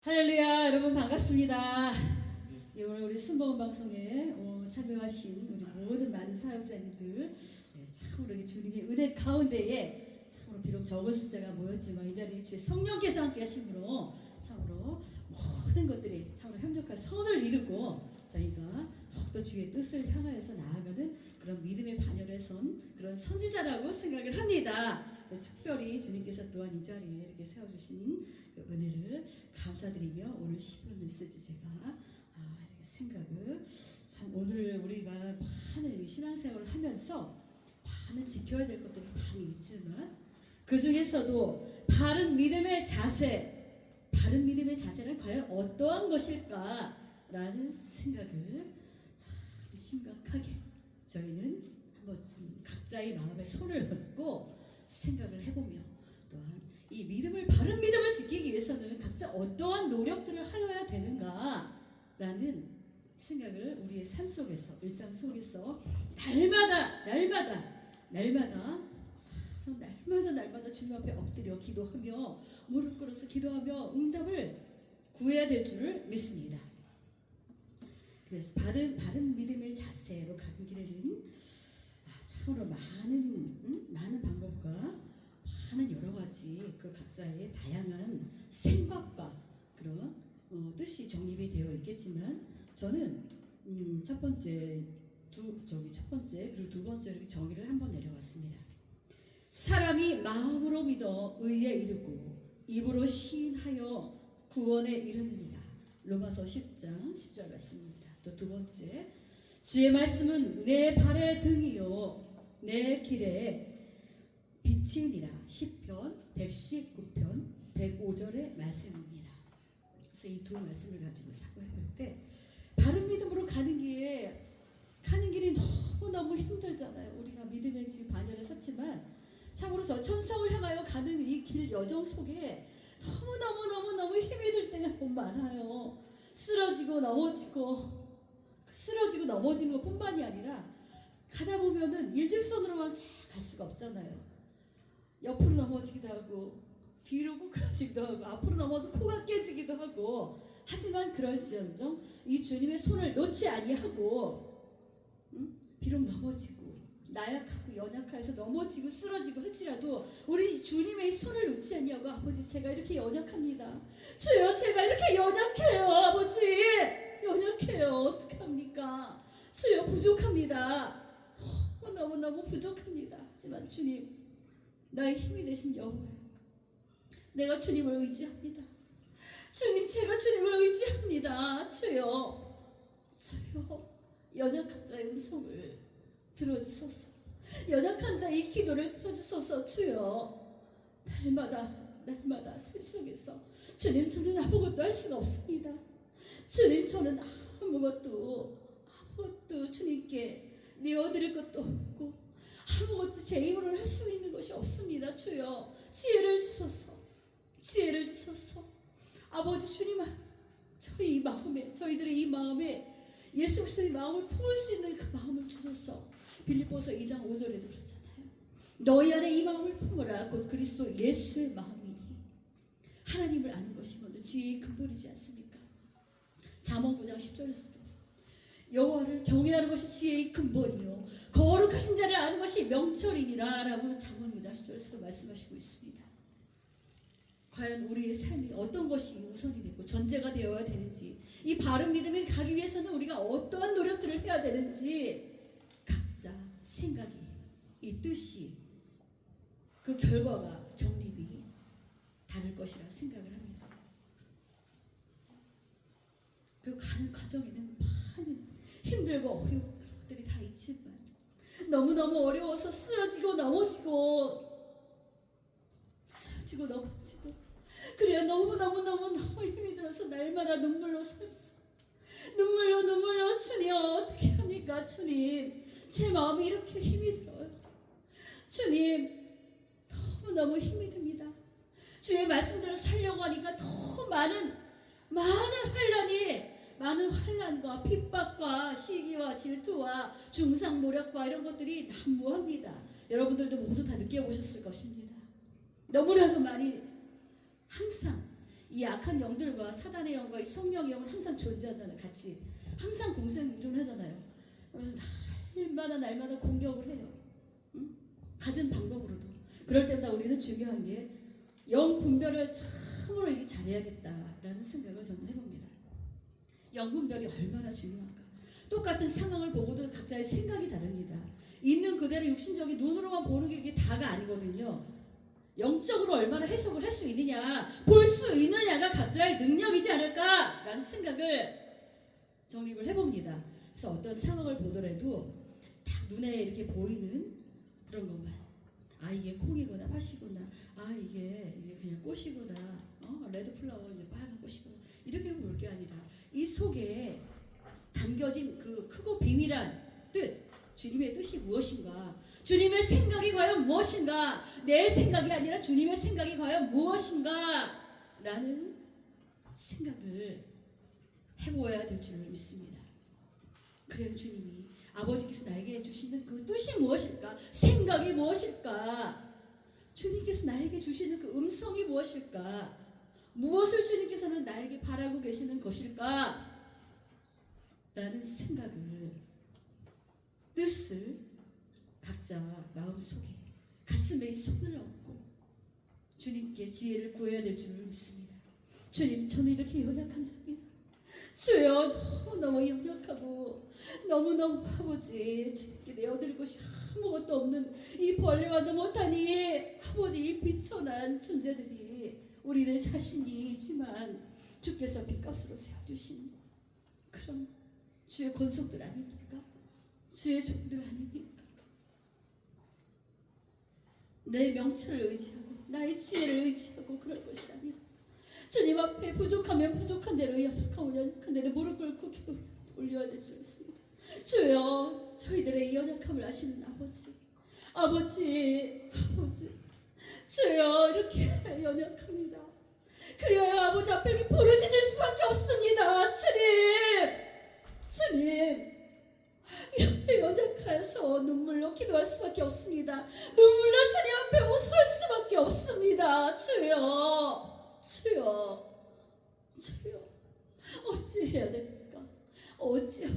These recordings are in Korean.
할렐루야, 여러분 반갑습니다. 오늘 우리 순복음 방송에 참여하신 우리 모든 많은 사역자님들, 참으로 주님의 은혜 가운데에 참으로 비록 적은 숫자가 모였지만 이 자리에 주의 성령께서 함께 하심으로 참으로 모든 것들이 참으로 협력한 선을 이루고 저희가 더욱더 주의 뜻을 향하여서 나아가는 그런 믿음의 반열에 선 그런 선지자라고 생각을 합니다. 특별히 주님께서 또한 이 자리에 이렇게 세워주신 그 은혜를 감사드리며 오늘 10분 메시지 제가 이렇게 생각을 참 오늘 우리가 많은 신앙생활을 하면서 많은 지켜야 될 것들이 많이 있지만 그 중에서도 바른 믿음의 자세는 과연 어떠한 것일까라는 생각을 참 심각하게 저희는 한번 각자의 마음에 손을 얹고 생각을 해보며 또한 이 바른 믿음을 지키기 위해서는 각자 어떠한 노력들을 하여야 되는가라는 생각을 우리의 삶 속에서 일상 속에서 날마다 주님 앞에 엎드려 기도하며 무릎 꿇어서 기도하며 응답을 구해야 될 줄을 믿습니다. 그래서 바른 믿음의 자세로 가는 길에는 참으로 많은 방법과 많은 여러 가지 그 각자의 다양한 생각과 그런 뜻이 정립이 되어 있겠지만 저는 첫 번째 그리고 두 번째 이렇게 정의를 한번 내려왔습니다. 사람이 마음으로 믿어 의에 이르고 입으로 시인하여 구원에 이르느니라. 로마서 10장 10절 말씀입니다. 또 두 번째, 주의 말씀은 내 발의 등이요 내 길에 빛이니라. 시편 119편 105절의 말씀입니다. 그래서 이 두 말씀을 가지고 사고해볼 때 바른 믿음으로 가는 길이 너무너무 힘들잖아요. 우리가 믿음의 그 반열에 섰지만 참으로 저 천성을 향하여 가는 이 길 여정 속에 너무 힘이 들 때가 너무 많아요. 쓰러지고 넘어지는 것뿐만이 아니라 가다 보면은 일직선으로만 갈 수가 없잖아요. 옆으로 넘어지기도 하고 뒤로 꼬꾸라지기도 하고 앞으로 넘어서 코가 깨지기도 하고 하지만 그럴지언정 이 주님의 손을 놓지 아니하고 비록 넘어지고 나약하고 연약해서 넘어지고 쓰러지고 할지라도 우리 주님의 손을 놓지 아니하고 아버지 제가 이렇게 연약합니다. 주여 제가 이렇게 연약해요. 아버지 연약해요. 어떻게 합니까? 주여 부족합니다. 너무너무 부족합니다. 하지만 주님 나의 힘이 되신 여호와요. 내가 주님을 의지합니다. 주님 제가 주님을 의지합니다. 주여 연약한 자의 음성을 들어주소서. 연약한 자의 기도를 들어주소서. 주여 날마다 삶 속에서 주님 저는 아무것도 할 수가 없습니다. 주님 저는 아무것도 주님께 내어드릴 것도 없고 아무것도 제 힘으로 할 수 있는 것이 없습니다. 주여 지혜를 주소서. 아버지 주님 저희들의 이 마음에 예수 그리스도의 마음을 품을 수 있는 그 마음을 주소서. 빌립보서 2장 5절에도 그러잖아요. 너희 안에 이 마음을 품으라. 곧 그리스도 예수의 마음이니. 하나님을 아는 것이 먼저 지혜의 근본이지 않습니까? 잠언 9장 10절에서도 여호와를 경외하는 것이 지혜의 근본이요 거룩하신 자를 아는 것이 명철이니라 라고 잠언 9장 10절에서도 말씀하시고 있습니다. 과연 우리의 삶이 어떤 것이 우선이 되고 전제가 되어야 되는지, 이 바른 믿음에 가기 위해서는 우리가 어떠한 노력들을 해야 되는지 각자 생각이, 이 뜻이, 그 결과가 정립이 다를 것이라 생각을 합니다. 그 가는 과정에는 많은 힘들고 어려운 그런 것들이 다 있지만 너무너무 어려워서 쓰러지고 넘어지고 그래야 너무 힘이 들어서 날마다 눈물로 주님 어떻게 합니까? 주님 제 마음이 이렇게 힘이 들어요. 주님 너무 힘이 듭니다. 주의 말씀대로 살려고 하니까 더 많은 환난과 핍박과 시기와 질투와 중상모략과 이런 것들이 난무합니다. 여러분들도 모두 다 느껴보셨을 것입니다. 너무나도 많이 항상 이 악한 영들과 사단의 영과 이 성령의 영은 항상 존재하잖아요. 같이 항상 공생존하잖아요. 그래서 날마다 공격을 해요. 응? 갖은 방법으로도. 그럴 때마다 우리는 중요한 게 영 분별을 참으로 이게 잘해야겠다라는 생각을 저는 해봅니다. 영 분별이 얼마나 중요한가. 똑같은 상황을 보고도 각자의 생각이 다릅니다. 있는 그대로 육신적인 눈으로만 보는 게 이게 다가 아니거든요. 영적으로 얼마나 해석을 할 수 있느냐, 볼 수 있느냐가 각자의 능력이지 않을까라는 생각을 정립을 해봅니다. 그래서 어떤 상황을 보더라도 딱 눈에 이렇게 보이는 그런 것만, 아 이게 콩이구나, 팥이구나, 아 이게 그냥 꽃이구나, 레드 플라워 이제 빨간 꽃이구나, 이렇게 볼 게 아니라 이 속에 담겨진 그 크고 비밀한 뜻, 주님의 뜻이 무엇인가, 주님의 생각이 과연 무엇인가, 내 생각이 아니라 주님의 생각이 과연 무엇인가 라는 생각을 해보아야 될 줄 믿습니다. 그래야 주님이, 아버지께서 나에게 주시는 그 뜻이 무엇일까, 생각이 무엇일까, 주님께서 나에게 주시는 그 음성이 무엇일까, 무엇을 주님께서는 나에게 바라고 계시는 것일까 라는 생각을, 뜻을 각자 마음속에, 가슴에 손을 얹고 주님께 지혜를 구해야 될 줄 믿습니다. 주님, 저는 이렇게 연약한 자입니다. 주여, 너무너무 연약하고 너무너무 아버지 주님께 내어드릴 것이 아무것도 없는 이 벌레와도 못하니 아버지 이 비천한 존재들이 우리들 자신이지만 주께서 빚값으로 세워주신 그런 주의 권속들 아닙니까? 주의 종들 아닙니까? 내 명철을 의지하고 나의 지혜를 의지하고 그럴 것이 아니라 주님 앞에 부족하면 부족한 대로, 연약하면 연약한 대로 무릎 꿇고 기도 올려야 될 줄 믿습니다. 주여, 저희들의 이 연약함을 아시는 아버지, 주여, 이렇게 연약합니다. 그래야 아버지 앞에 이렇게 부르짖을 수밖에 없습니다. 주님, 이렇게 연약해서 눈물로 기도할 수밖에 없습니다. 눈물로 주님 앞에 호소할 수밖에 없습니다. 주여, 어찌해야 됩니까? 어떻게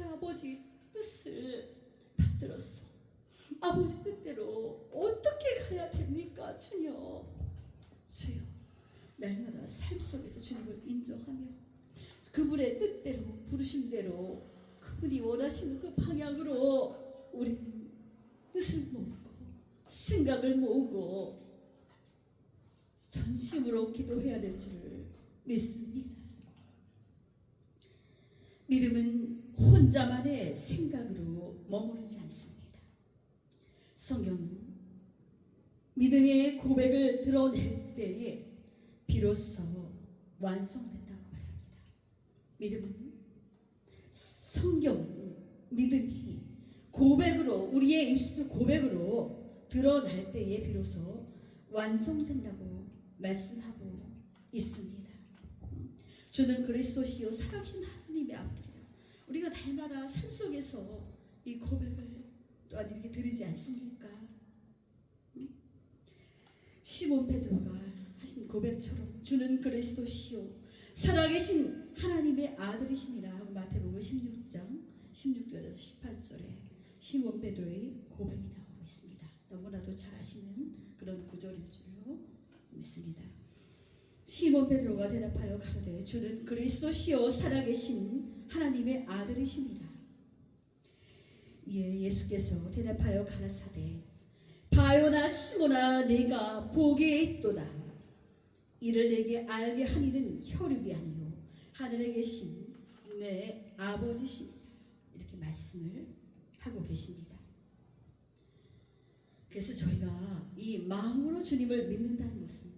아버지 뜻을 받들었어? 아버지 뜻대로 어떻게 가야 됩니까? 주여, 날마다 삶 속에서 주님을 인정하며 그분의 뜻대로, 부르심대로, 그분이 원하시는 그 방향으로 우리는 뜻을 모으고 생각을 모으고 전심으로 기도해야 될 줄 믿습니다. 믿음은 혼자만의 생각으로 머무르지 않습니다. 성경은 믿음의 고백을 드러낼 때에 비로소 완성된다고 말합니다. 성경은 믿음이 고백으로, 우리의 입술 고백으로 드러날 때에 비로소 완성된다고 말씀하고 있습니다. 주는 그리스도시요 살아계신 하나님의 아들이라. 우리가 날마다 삶 속에서 이 고백을 또한 이렇게 드리지 않습니까? 시몬 베드로가 하신 고백처럼 주는 그리스도시요 살아계신 하나님의 아들이시니라 하고 마태복음 16장 16절에서 18절에 시몬 베드로의 고백이 나오고 있습니다. 너무나도 잘 아시는 그런 구절일 줄로 믿습니다. 시몬 베드로가 대답하여 가로되 주는 그리스도시요 살아계신 하나님의 아들이시니라. 이에 예수께서 대답하여 가라사대 바요나 시몬아 네가 복이 있도다. 이를 내게 알게 하니는 혈육이 아니요 하늘에 계신 내 아버지시니라. 이렇게 말씀을 하고 계십니다. 그래서 저희가 이 마음으로 주님을 믿는다는 것은,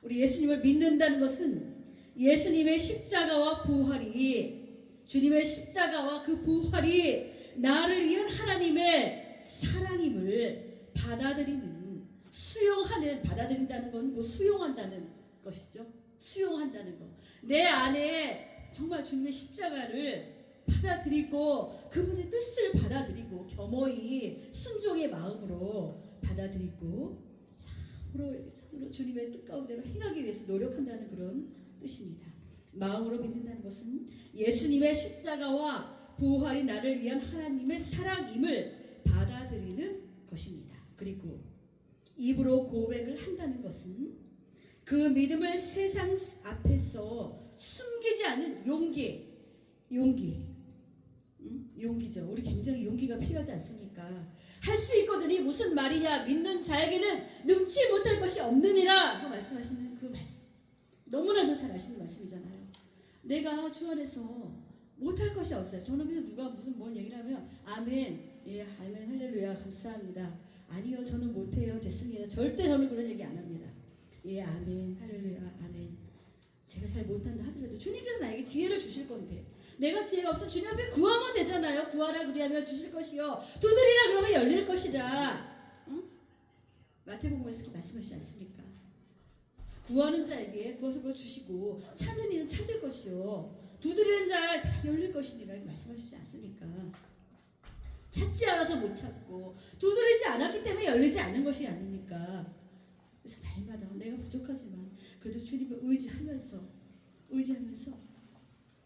우리 예수님을 믿는다는 것은 예수님의 십자가와 부활이, 주님의 십자가와 그 부활이 나를 위한 하나님의 사랑임을 받아들이는, 수용하는, 받아들인다는 건 그 수용한다는 것이죠. 수용한다는 것. 내 안에 정말 주님의 십자가를 받아들이고 그분의 뜻을 받아들이고 겸허히 순종의 마음으로 받아들이고 참으로 주님의 뜻 가운데로 행하기 위해서 노력한다는 그런 뜻입니다. 마음으로 믿는다는 것은 예수님의 십자가와 부활이 나를 위한 하나님의 사랑임을 받아들이는 것입니다. 그리고 입으로 고백을 한다는 것은 그 믿음을 세상 앞에서 숨기지 않는 용기죠. 우리 굉장히 용기가 필요하지 않습니까? 할 수 있거든이 무슨 말이냐? 믿는 자에게는 능치 못할 것이 없느니라 하고 말씀하시는 그 말씀, 너무나도 잘 아시는 말씀이잖아요. 내가 주 안에서 못할 것이 없어요. 저는 그냥 누가 무슨 뭘 얘기를 하면 아멘, 예, 아멘, 할렐루야, 감사합니다. 아니요, 저는 못해요, 됐습니다. 절대 저는 그런 얘기 안 합니다. 예, 아멘, 할렐루야, 아멘. 제가 잘 못한다 하더라도 주님께서 나에게 지혜를 주실 건데, 내가 지혜가 없으면 주님 앞에 구하면 되잖아요. 구하라 그리하면 주실 것이요, 두드리라 그러면 열릴 것이라. 응? 마태복음에서 이렇게 말씀하시지 않습니까? 구하는 자에게 구워서 그거 주시고, 찾는 이는 찾을 것이요, 두드리는 자에 열릴 것이니라 말씀하시지 않습니까? 찾지 않아서 못 찾고 두드리지 않았기 때문에 열리지 않는 것이 아닙니까? 그래서 날마다 내가 부족하지만 그래도 주님을 의지하면서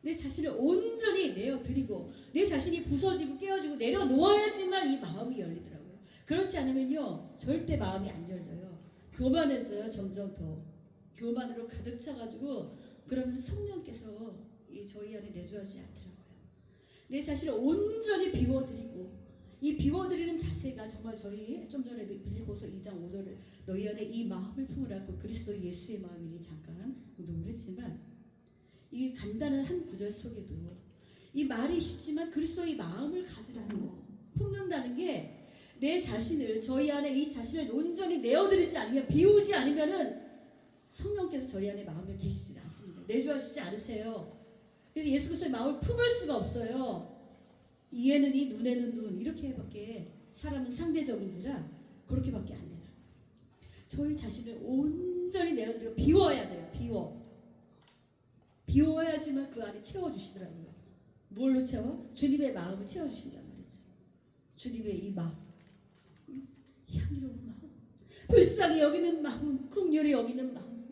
내 자신을 온전히 내어드리고, 내 자신이 부서지고 깨어지고 내려놓아야지만 이 마음이 열리더라고요. 그렇지 않으면요, 절대 마음이 안 열려요. 교만해서요, 점점 더 교만으로 가득 차가지고, 그러면 성령께서 저희 안에 내주하지 않더라고요. 내 자신을 온전히 비워드리고, 이 비워드리는 자세가 정말 저희 좀 전에 빌립보서 2장 5절을 너희 안에 이 마음을 품으라고 그리스도 예수의 마음이니 잠깐 운동을 했지만, 이 간단한 한 구절 속에도 이 말이 쉽지만 그리스도의 마음을 가지라는 거, 품는다는 게 내 자신을, 저희 안에 이 자신을 온전히 내어드리지 않으면, 비우지 않으면은 성령께서 저희 안에 마음에 계시지 않습니다. 내주하시지 않으세요. 그래서 예수 그리스도의 마음을 품을 수가 없어요. 이에는 이, 눈에는 눈, 이렇게밖에 사람은 상대적인지라 그렇게밖에 안 돼요. 저희 자신을 온전히 내어드리고 비워야 돼요. 비워야지만 그 안에 채워주시더라고요. 뭘로 채워? 주님의 마음을 채워주신단 말이죠. 주님의 이 마음, 향기로운 마음, 불쌍히 여기는 마음, 긍휼히 여기는 마음,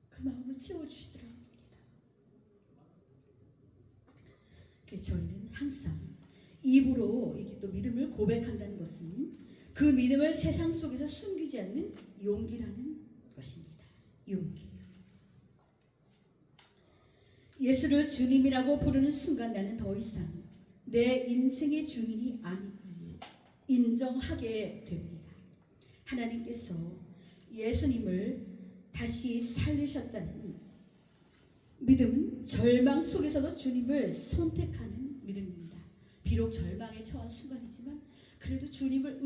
그 마음을 채워주시더라고요. 그래서 저희는 항상 입으로 이렇게 또 믿음을 고백한다는 것은 그 믿음을 세상 속에서 숨기지 않는 용기라는 것입니다. 용기. 예수를 주님이라고 부르는 순간 나는 더 이상 내 인생의 주인이 아님을 인정하게 됩니다. 하나님께서 예수님을 다시 살리셨다는 믿음은 절망 속에서도 주님을 선택하는 믿음입니다. 비록 절망에 처한 순간이지만 그래도 주님을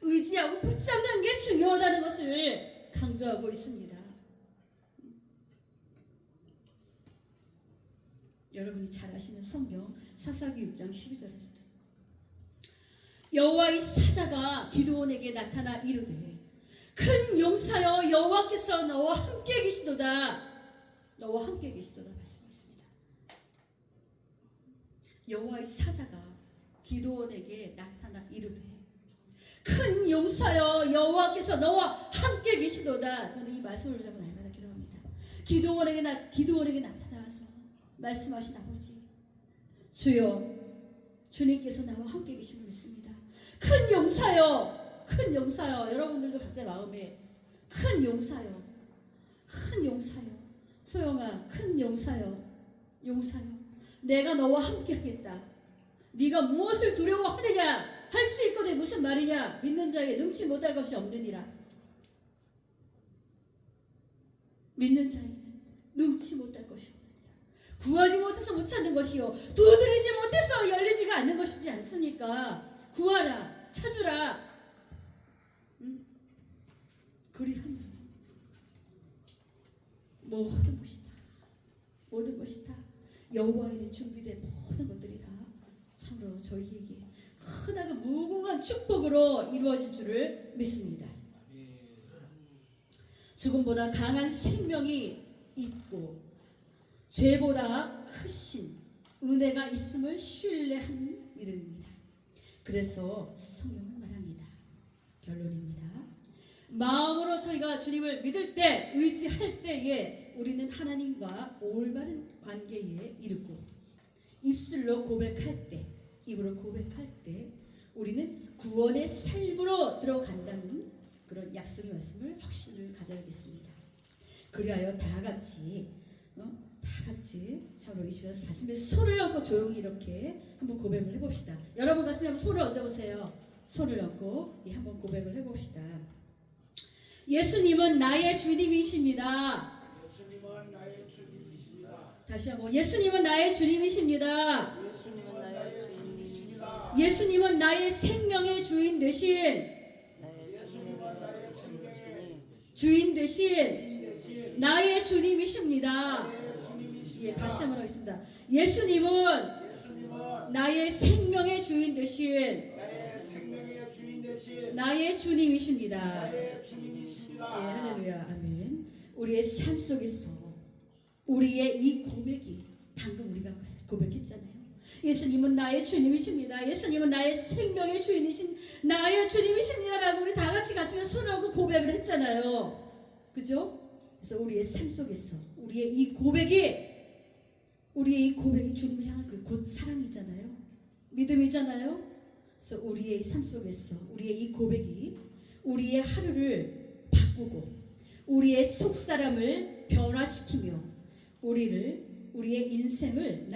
의지하고 붙잡는 게 중요하다는 것을 강조하고 있습니다. 여러분이 잘 아시는 성경 사사기 6장 12절에서도 여호와의 사자가 기드온에게 나타나 이르되 큰 용사여 여호와께서 너와 함께 계시도다 말씀하십니다. 여호와의 사자가 기드온에게 나타나 이르되 큰 용사여 여호와께서 너와 함께 계시도다. 저는 이 말씀을 잡고 날마다 기도합니다. 기드온에게 나타나서 말씀하신 아버지, 주여, 주님께서 나와 함께 계심을 믿습니다. 큰 용사여, 여러분들도 각자 마음에 큰 용사여, 소영아, 큰 용사여, 내가 너와 함께 하겠다. 네가 무엇을 두려워하느냐? 할 수 있거든. 무슨 말이냐? 믿는 자에게 능치 못할 것이 없느니라. 믿는 자에게는 능치 못할 것이 없느니라. 구하지 못해서 못 찾는 것이요, 두드리지 못해서 열리지가 않는 것이지 않습니까? 구하라, 찾으라. 그리하면 모든 것이 다 여호와 일에 준비된 모든 것들이 다 참으로 저희에게 크다고 무궁한 축복으로 이루어질 줄을 믿습니다. 죽음보다 강한 생명이 있고 죄보다 크신 은혜가 있음을 신뢰하는 믿음입니다. 그래서 성경은 말합니다. 결론입니다. 마음으로 저희가 주님을 믿을 때, 의지할 때에 우리는 하나님과 올바른 관계에 이르고, 입술로 고백할 때, 입으로 고백할 때 우리는 구원의 삶으로 들어간다는 그런 약속의 말씀을 확신을 가져야겠습니다. 그리하여 다 같이 서로 이 시간 가슴에 손을 얹고 조용히 이렇게 한번 고백을 해봅시다. 여러분 가슴에 한번 손을 얹어보세요. 손을 얹고 한번 고백을 해봅시다. 예수님은 나의 주님이십니다. 예수님은 나의 주님이십니다. 다시 한번 예수님은 나의 주님이십니다. 예수님은 나의 주님이십니다. 예수님은 나의 생명의 주인 되신, 예수님은 나의 생명의 주인 되신 대신 나의 주님이십니다. 나의 주님이십니다. 예, 다시 한번 하겠습니다. 예수님은 예수님은 나의 생명의 주인 되신 나의 생명의 주인 대신 나의 주님이십니다. 나의 주님이십니다. 예, 할렐루야, 아멘. 우리의 삶 속에서 우리의 이 고백이 방금 우리가 고백했잖아요. 예수님은 나의 주님이십니다. 예수님은 나의 생명의 주인이신 나의 주님이십니다라고 우리 다 같이 가슴에 손을 얹고 고백을 했잖아요. 그죠? 그래서 우리의 삶 속에서 우리의 이 고백이 주님을 향한 그 곧 사랑이잖아요. 믿음이잖아요. 그래서 우리의 삶 속에서 우리의 이 고백이 우리의 하루를 바꾸고 우리의 속사람을 변화시키며 우리의 인생을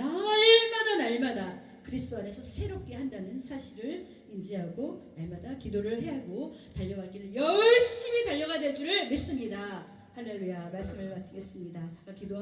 날마다 그리스도 안에서 새롭게 한다는 사실을 인지하고 날마다 기도를 해야 하고 달려갈 길을 열심히 달려가야 될 줄을 믿습니다. 할렐루야. 말씀을 마치겠습니다. 잠깐 기도.